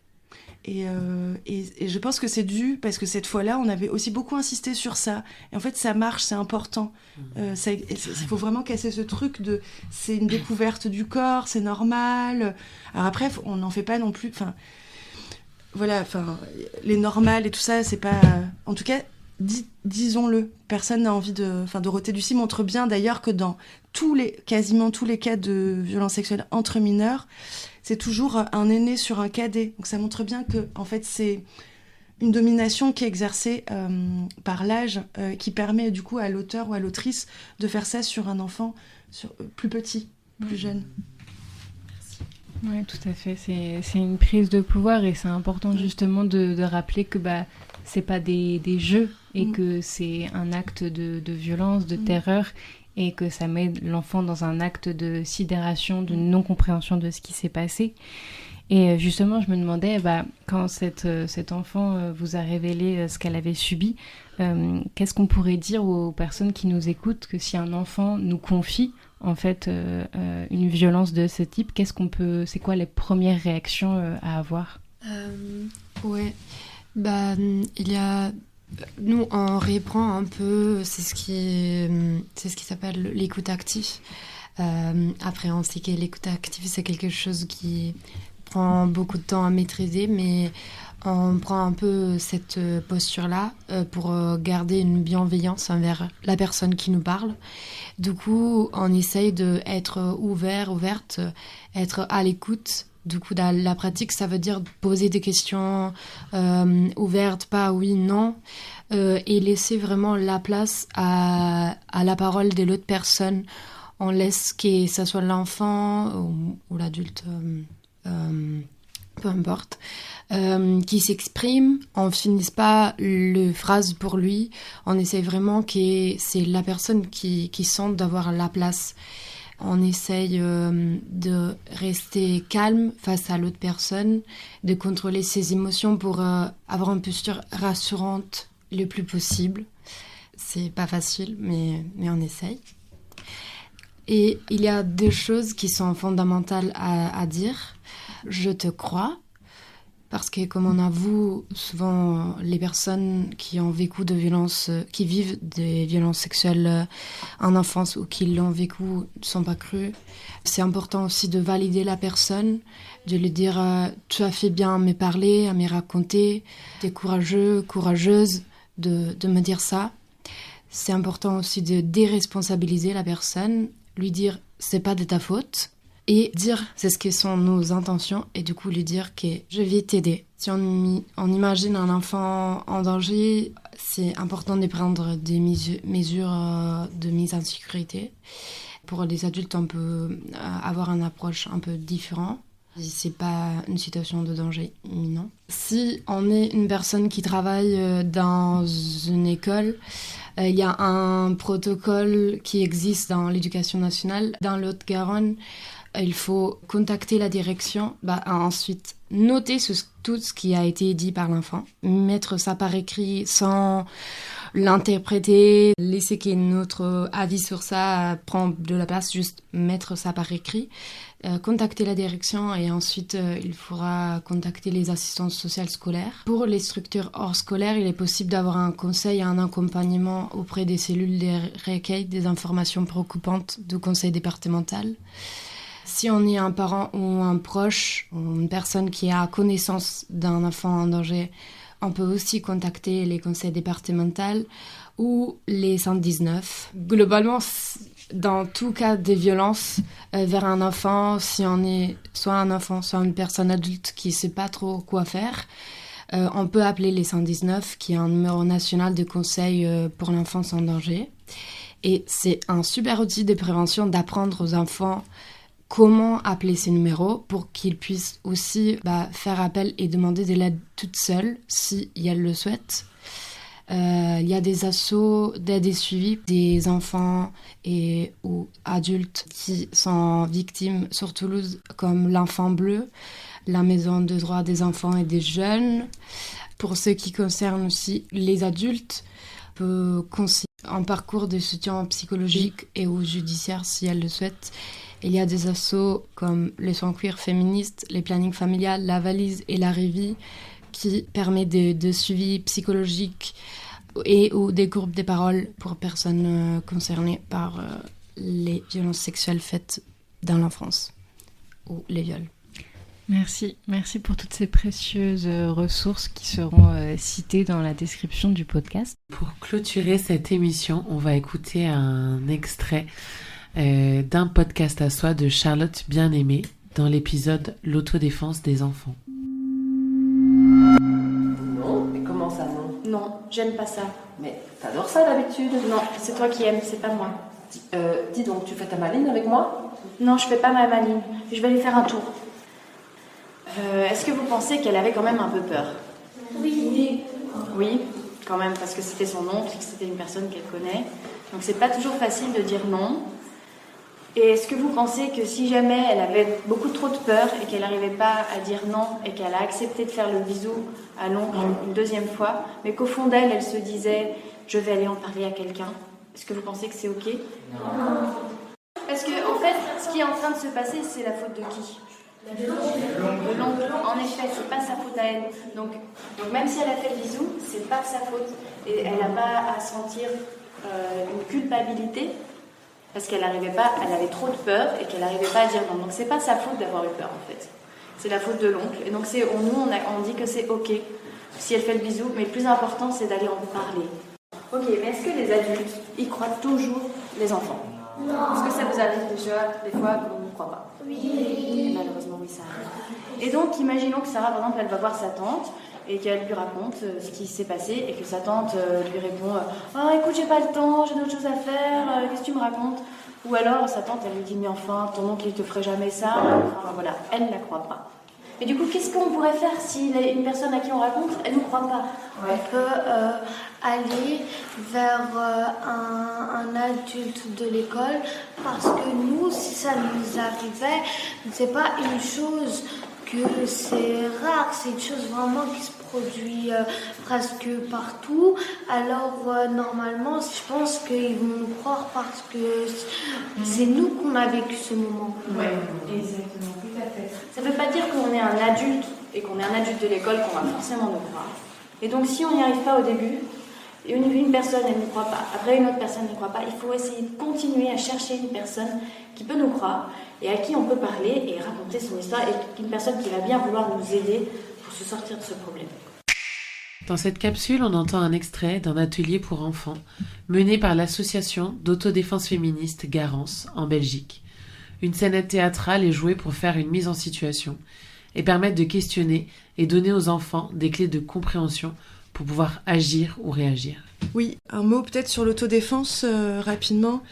Et je pense que c'est dû, parce que cette fois-là, on avait aussi beaucoup insisté sur ça. Et en fait, ça marche, c'est important. Il faut vraiment casser ce truc de... C'est une découverte du corps, c'est normal. Alors après, on n'en fait pas non plus... les normales et tout ça, c'est pas... En tout cas, disons-le. Personne n'a envie de... Dorothée Ducy montre bien, d'ailleurs, que dans quasiment tous les cas de violences sexuelles entre mineurs, c'est toujours un aîné sur un cadet. Donc ça montre bien que, en fait, c'est une domination qui est exercée par l'âge, qui permet du coup à l'auteur ou à l'autrice de faire ça sur un enfant plus petit, plus jeune. Oui, tout à fait. C'est une prise de pouvoir, et c'est important justement de rappeler que c'est pas des jeux, et que c'est un acte de violence, de terreur, et que ça met l'enfant dans un acte de sidération, de non-compréhension de ce qui s'est passé. Et justement, je me demandais, quand cet enfant vous a révélé ce qu'elle avait subi, qu'est-ce qu'on pourrait dire aux personnes qui nous écoutent, que si un enfant nous confie en fait une violence de ce type, c'est quoi les premières réactions à avoir? Il y a... Nous, on reprend un peu, c'est ce qui s'appelle l'écoute active. Après, on sait que l'écoute active, c'est quelque chose qui prend beaucoup de temps à maîtriser, mais on prend un peu cette posture-là pour garder une bienveillance envers la personne qui nous parle. Du coup, on essaye d'être ouverte, être à l'écoute. Du coup, dans la pratique, ça veut dire poser des questions ouvertes, pas oui, non, et laisser vraiment la place à la parole de l'autre personne. On laisse que ce soit l'enfant ou l'adulte, peu importe, qui s'exprime. On ne finisse pas les phrases pour lui. On essaie vraiment que c'est la personne qui sente d'avoir la place. On essaye de rester calme face à l'autre personne, de contrôler ses émotions pour avoir une posture rassurante le plus possible. C'est pas facile, mais on essaye. Et il y a deux choses qui sont fondamentales à dire. Je te crois. Parce que, comme on avoue, souvent, les personnes qui ont vécu de violences, qui vivent des violences sexuelles en enfance ou qui l'ont vécu ne sont pas crues. C'est important aussi de valider la personne, de lui dire « tu as fait bien à me parler, à me raconter, tu es courageux, courageuse de me dire ça ». C'est important aussi de déresponsabiliser la personne, lui dire « c'est pas de ta faute ». Et dire c'est ce que sont nos intentions, et du coup lui dire que je vais t'aider. Si on imagine un enfant en danger, c'est important de prendre des mesures de mise en sécurité. Pour les adultes, on peut avoir une approche un peu différente. C'est pas une situation de danger imminent. Si on est une personne qui travaille dans une école, il y a un protocole qui existe dans l'éducation nationale. Dans le Haut-Garonne, il faut contacter la direction, ensuite noter tout ce qui a été dit par l'enfant, mettre ça par écrit sans l'interpréter, laisser que notre avis sur ça prend de la place, juste mettre ça par écrit, contacter la direction, et ensuite il faudra contacter les assistantes sociales scolaires. Pour les structures hors scolaires, il est possible d'avoir un conseil et un accompagnement auprès des cellules de recueil des informations préoccupantes du conseil départemental. Si on est un parent ou un proche, ou une personne qui a connaissance d'un enfant en danger, on peut aussi contacter les conseils départementaux ou les 119. Globalement, dans tout cas des violences vers un enfant, si on est soit un enfant, soit une personne adulte qui ne sait pas trop quoi faire, on peut appeler les 119, qui est un numéro national de conseil pour l'enfance en danger. Et c'est un super outil de prévention d'apprendre aux enfants comment appeler ces numéros pour qu'ils puissent aussi faire appel et demander de l'aide toute seule si elles le souhaitent. Il y a des assos d'aide et suivi des enfants ou adultes qui sont victimes sur Toulouse, comme l'Enfant Bleu, la Maison de droit des enfants et des jeunes. Pour ce qui concerne aussi les adultes, on peut conseiller un parcours de soutien psychologique et ou judiciaire si elles le souhaitent. Il y a des assos comme les soins queer féministes, les plannings familiales, la valise et la Révie qui permet de suivi psychologique et ou des groupes de parole pour personnes concernées par les violences sexuelles faites dans l'enfance ou les viols. Merci pour toutes ces précieuses ressources qui seront citées dans la description du podcast. Pour clôturer cette émission, on va écouter un extrait d'un podcast à soi de Charlotte Bien-Aimée dans l'épisode L'autodéfense des enfants. Non, mais comment ça non ? Non, j'aime pas ça. Mais t'adores ça d'habitude ? Non, c'est toi qui aimes, c'est pas moi. Dis donc, tu fais ta maline avec moi ? Non, je fais pas ma maline. Je vais aller faire un tour. Est-ce que vous pensez qu'elle avait quand même un peu peur ? Oui. Oui, quand même, parce que c'était son oncle et que c'était une personne qu'elle connaît. Donc c'est pas toujours facile de dire non. Et est-ce que vous pensez que si jamais elle avait beaucoup trop de peur et qu'elle n'arrivait pas à dire non et qu'elle a accepté de faire le bisou à l'oncle une deuxième fois, mais qu'au fond d'elle, elle se disait « je vais aller en parler à quelqu'un », est-ce que vous pensez que c'est OK ? Non. Parce que en fait, ce qui est en train de se passer, c'est la faute de qui ? De l'oncle. En effet, c'est pas sa faute à elle. Donc même si elle a fait le bisou, c'est pas sa faute. Et elle n'a pas à sentir une culpabilité parce qu'elle avait trop de peur et qu'elle n'arrivait pas à dire non. Donc c'est pas sa faute d'avoir eu peur en fait. C'est la faute de l'oncle. Et donc on dit que c'est OK si elle fait le bisou, mais le plus important c'est d'aller en parler. Ok, mais est-ce que les adultes y croient toujours les enfants ? Non. Est-ce que ça vous arrive déjà des fois qu'on ne croit pas ? Oui. Et malheureusement, oui, ça arrive. Et donc, imaginons que Sarah, par exemple, elle va voir sa tante et qu'elle lui raconte ce qui s'est passé et que sa tante lui répond « Oh, écoute, j'ai pas le temps, j'ai d'autres choses à faire, qu'est-ce que tu me racontes ?» Ou alors, sa tante, elle lui dit « Mais enfin, ton oncle, il te ferait jamais ça. » Enfin, voilà, elle ne la croit pas. Et du coup, qu'est-ce qu'on pourrait faire si une personne à qui on raconte, elle ne nous croit pas ? On peut aller vers un adulte de l'école parce que nous, si ça nous arrivait, c'est pas une chose que c'est rare, c'est une chose vraiment qui se produit presque partout. Alors normalement, je pense qu'ils vont nous croire parce que c'est nous qu'on a vécu ce moment. Oui, exactement, tout à fait. Ça ne veut pas dire qu'on est un adulte et qu'on est un adulte de l'école qu'on va forcément nous croire. Et donc si on n'y arrive pas au début, une personne elle ne croit pas, après une autre personne ne croit pas, il faut essayer de continuer à chercher une personne qui peut nous croire et à qui on peut parler et raconter son histoire et une personne qui va bien vouloir nous aider pour se sortir de ce problème. Dans cette capsule, on entend un extrait d'un atelier pour enfants mené par l'association d'autodéfense féministe Garance en Belgique. Une scénette théâtrale est jouée pour faire une mise en situation et permettre de questionner et donner aux enfants des clés de compréhension pour pouvoir agir ou réagir. Oui, un mot peut-être sur l'autodéfense rapidement.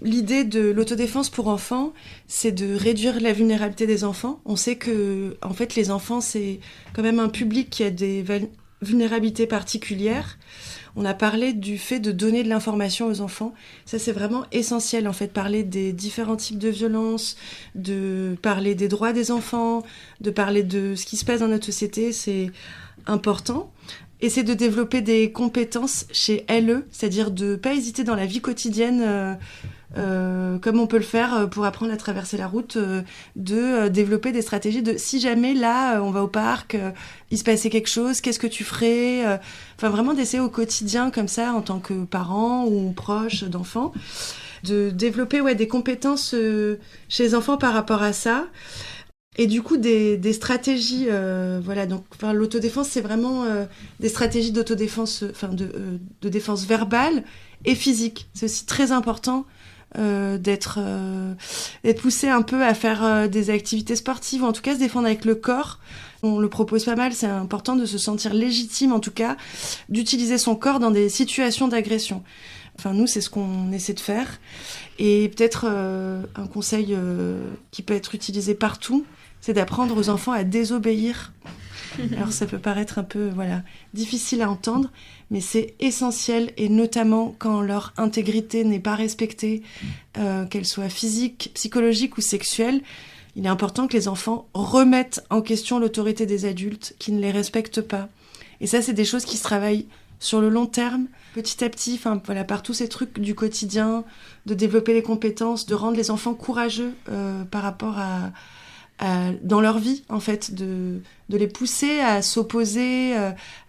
L'idée de l'autodéfense pour enfants, c'est de réduire la vulnérabilité des enfants. On sait que, en fait, les enfants, c'est quand même un public qui a des vulnérabilités particulières. On a parlé du fait de donner de l'information aux enfants. Ça, c'est vraiment essentiel, en fait, parler des différents types de violences, de parler des droits des enfants, de parler de ce qui se passe dans notre société, c'est important. Et c'est de développer des compétences chez LE, c'est-à-dire de ne pas hésiter dans la vie quotidienne, comme on peut le faire pour apprendre à traverser la route, de développer des stratégies de si jamais là on va au parc, il se passait quelque chose, qu'est-ce que tu ferais, enfin vraiment d'essayer au quotidien comme ça en tant que parent ou proche d'enfants, de développer des compétences chez les enfants par rapport à ça. Et du coup, des stratégies, donc l'autodéfense, c'est vraiment des stratégies d'autodéfense, de défense verbale et physique. C'est aussi très important d'être poussé un peu à faire des activités sportives, ou en tout cas se défendre avec le corps. On le propose pas mal, c'est important de se sentir légitime, en tout cas, d'utiliser son corps dans des situations d'agression. Enfin, nous, c'est ce qu'on essaie de faire. Et peut-être un conseil qui peut être utilisé partout, c'est d'apprendre aux enfants à désobéir. Alors, ça peut paraître un peu difficile à entendre, mais c'est essentiel, et notamment quand leur intégrité n'est pas respectée, qu'elle soit physique, psychologique ou sexuelle. Il est important que les enfants remettent en question l'autorité des adultes qui ne les respectent pas. Et ça, c'est des choses qui se travaillent sur le long terme, petit à petit, par tous ces trucs du quotidien, de développer les compétences, de rendre les enfants courageux par rapport à dans leur vie, en fait, de les pousser à s'opposer,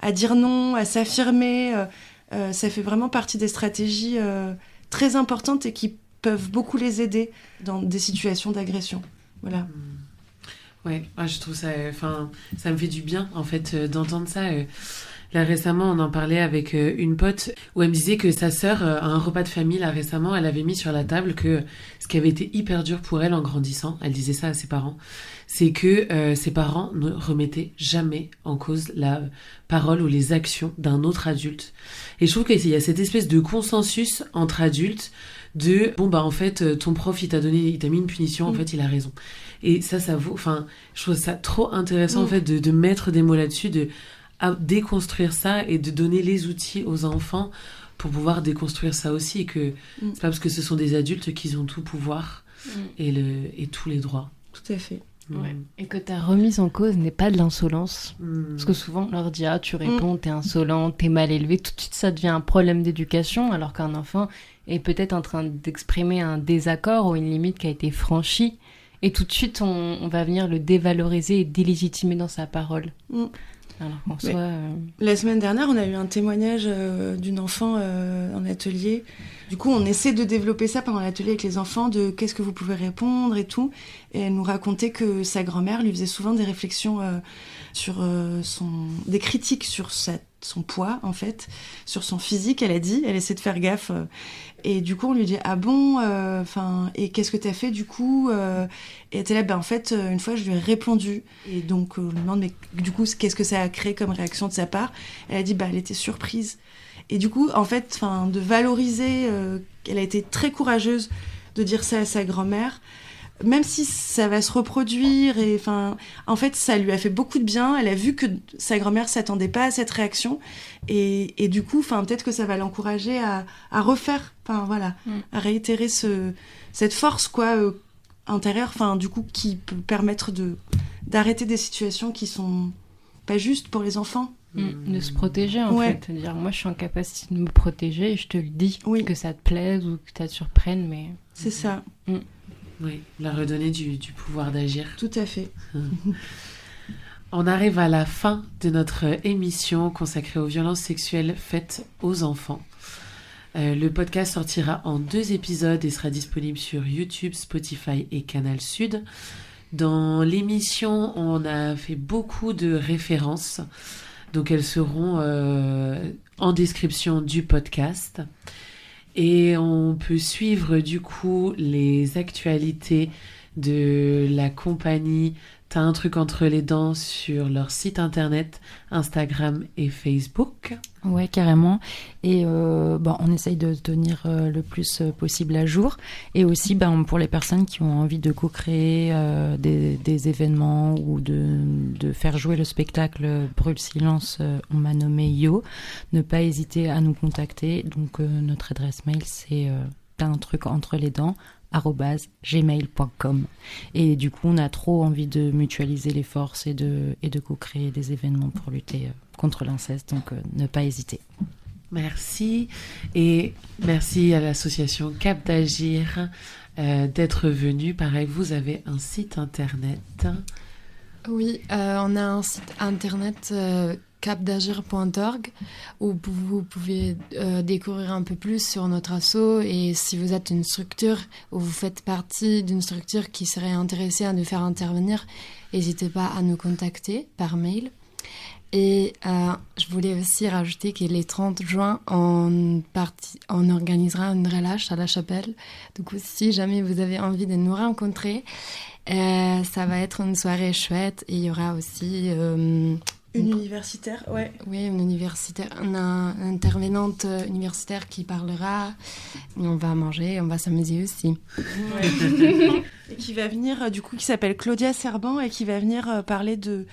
à dire non, à s'affirmer. Ça fait vraiment partie des stratégies très importantes et qui peuvent beaucoup les aider dans des situations d'agression. Voilà. Ouais, je trouve ça... ça me fait du bien, en fait, d'entendre ça. Là, récemment, on en parlait avec une pote où elle me disait que sa sœur, à un repas de famille, là, récemment, elle avait mis sur la table que ce qui avait été hyper dur pour elle en grandissant, elle disait ça à ses parents, c'est que ses parents ne remettaient jamais en cause la parole ou les actions d'un autre adulte. Et je trouve qu'il y a cette espèce de consensus entre adultes de en fait ton prof il t'a mis une punition, en fait il a raison. Et ça vaut, je trouve ça trop intéressant en fait de mettre des mots là-dessus, à déconstruire ça et de donner les outils aux enfants pour pouvoir déconstruire ça aussi, et que c'est pas parce que ce sont des adultes qu'ils ont tout pouvoir et tous les droits. Tout à fait. Ouais. Et que ta remise en cause n'est pas de l'insolence. Parce que souvent on leur dit tu réponds, t'es insolent, t'es mal élevé, tout de suite ça devient un problème d'éducation, alors qu'un enfant est peut-être en train d'exprimer un désaccord ou une limite qui a été franchie, et tout de suite on va venir le dévaloriser et délégitimer dans sa parole. Alors qu'en soi... La semaine dernière, on a eu un témoignage d'une enfant en atelier. Du coup, on essaie de développer ça pendant l'atelier avec les enfants, de qu'est-ce que vous pouvez répondre et tout. Et elle nous racontait que sa grand-mère lui faisait souvent des réflexions sur des critiques sur son poids, en fait, sur son physique, elle a dit. Elle essaie de faire gaffe. Et du coup, on lui dit « Ah bon et qu'est-ce que t'as fait, du coup ?» Et elle était là, en fait, une fois, je lui ai répondu. Et donc, on lui demande « Mais du coup, qu'est-ce que ça a créé comme réaction de sa part ?» Elle a dit « elle était surprise. » Et du coup, en fait, de valoriser... elle a été très courageuse de dire ça à sa grand-mère, même si ça va se reproduire. Et en fait, ça lui a fait beaucoup de bien. Elle a vu que sa grand-mère s'attendait pas à cette réaction. Et du coup, peut-être que ça va l'encourager à refaire, à réitérer cette force, intérieure, du coup, qui peut permettre d'arrêter des situations qui sont pas justes pour les enfants. De se protéger, en fait. Dire, moi, je suis en capacité de me protéger et je te le dis, que ça te plaise ou que ça te surprenne, mais... C'est ça. Oui, leur redonner du pouvoir d'agir. Tout à fait. On arrive à la fin de notre émission consacrée aux violences sexuelles faites aux enfants. Le podcast sortira en 2 épisodes et sera disponible sur YouTube, Spotify et Canal Sud. Dans l'émission, on a fait beaucoup de références, donc elles seront en description du podcast. Et on peut suivre du coup les actualités de la compagnie T'as un truc entre les dents sur leur site internet, Instagram et Facebook. Ouais, carrément. Et on essaye de tenir le plus possible à jour. Et aussi, pour les personnes qui ont envie de co-créer des événements ou de faire jouer le spectacle Brûle Silence, on m'a nommé Yo, ne pas hésiter à nous contacter. Donc, notre adresse mail, c'est t'as un truc entre les dents @gmail.com. Et du coup, on a trop envie de mutualiser les forces et de co-créer des événements pour lutter contre l'inceste, donc ne pas hésiter. Merci, et merci à l'association Cap d'Agir d'être venu. Pareil, vous avez un site internet. Oui, on a un site internet capdagir.org où vous pouvez découvrir un peu plus sur notre asso, et si vous êtes une structure ou vous faites partie d'une structure qui serait intéressée à nous faire intervenir, n'hésitez pas à nous contacter par mail. Et je voulais aussi rajouter que les 30 juin, on organisera une relâche à la chapelle. Du coup, si jamais vous avez envie de nous rencontrer, ça va être une soirée chouette. Et il y aura aussi... Une universitaire, ouais. Oui, une universitaire, une intervenante universitaire qui parlera. Et on va manger, on va s'amuser aussi. Ouais. Et qui va venir, du coup, qui s'appelle Claudia Serban et qui va venir parler de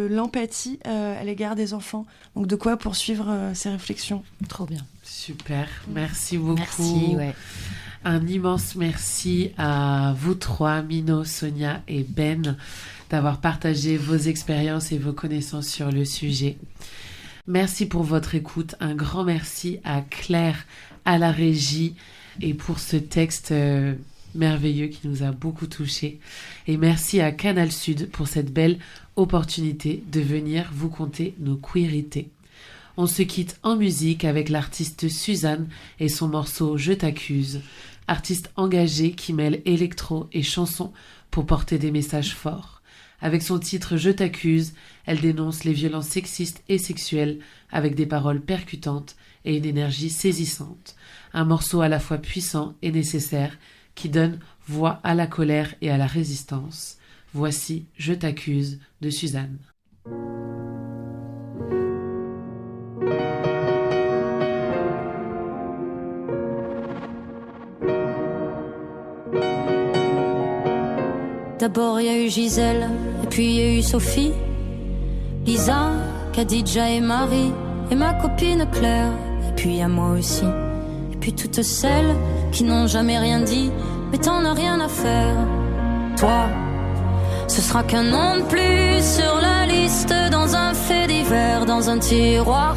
l'empathie à l'égard des enfants. Donc de quoi poursuivre ces réflexions. Trop bien. Super, merci beaucoup. Merci, ouais. Un immense merci à vous trois, Mino, Sonia et Ben, d'avoir partagé vos expériences et vos connaissances sur le sujet. Merci pour votre écoute. Un grand merci à Claire, à la régie, et pour ce texte merveilleux qui nous a beaucoup touchés. Et merci à Canal Sud pour cette belle opportunité de venir vous conter nos queerités. On se quitte en musique avec l'artiste Suzanne et son morceau « Je t'accuse », artiste engagée qui mêle électro et chanson pour porter des messages forts. Avec son titre « Je t'accuse », elle dénonce les violences sexistes et sexuelles avec des paroles percutantes et une énergie saisissante. Un morceau à la fois puissant et nécessaire qui donne voix à la colère et à la résistance. Voici « Je t'accuse » de Suzanne. D'abord il y a eu Gisèle, et puis il y a eu Sophie, Lisa, Khadija et Marie, et ma copine Claire, et puis il y a moi aussi. Et puis toutes celles qui n'ont jamais rien dit, mais t'en as rien à faire. Toi, ce sera qu'un nom de plus sur la liste, dans un fait divers, dans un tiroir.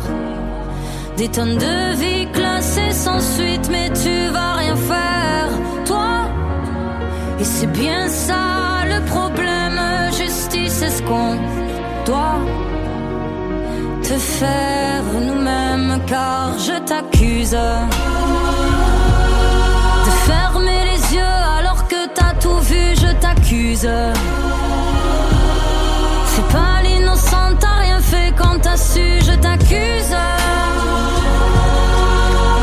Des tonnes de vies classées sans suite, mais tu vas rien faire, toi. Et c'est bien ça le problème, justice, est-ce qu'on doit te faire nous-mêmes, car je t'accuse de fermer les yeux alors que t'as tout vu, je t'accuse. Fais pas l'innocente, t'as rien fait quand t'as su, je t'accuse.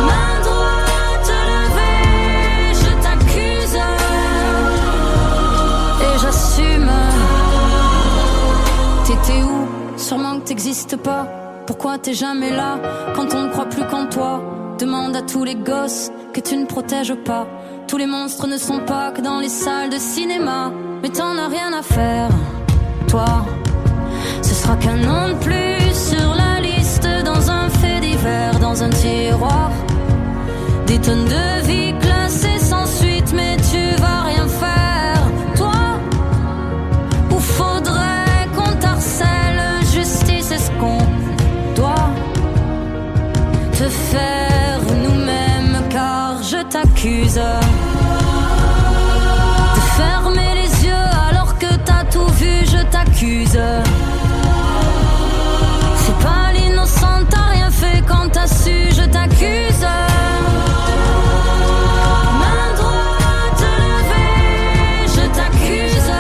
Main droite levée, je t'accuse. Et j'assume. T'étais où? Sûrement que t'existes pas. Pourquoi t'es jamais là quand on ne croit plus qu'en toi? Demande à tous les gosses que tu ne protèges pas. Tous les monstres ne sont pas que dans les salles de cinéma. Mais t'en as rien à faire, toi. Ce sera qu'un nom de plus sur la liste, dans un fait divers, dans un tiroir. Des tonnes de vies classées sans suite, mais tu vas rien faire, toi. Ou faudrait qu'on t'harcèle, justice, est-ce qu'on doit te faire nous-mêmes, car je t'accuse de fermer les yeux alors que t'as tout vu, je t'accuse. Fais pas l'innocente, t'as rien fait quand t'as su, je t'accuse. Main droite levée, je t'accuse.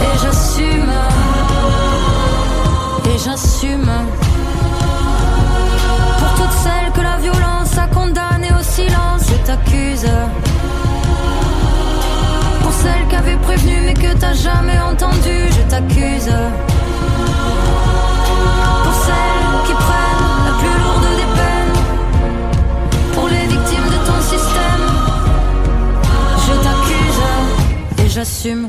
Et j'assume. Et j'assume. Pour toutes celles que la violence a condamnées au silence, je t'accuse. Pour celles qui avaient prévenu mais que t'as jamais entendu, je t'accuse. Pour celles qui prennent la plus lourde des peines, pour les victimes de ton système, je t'accuse et j'assume.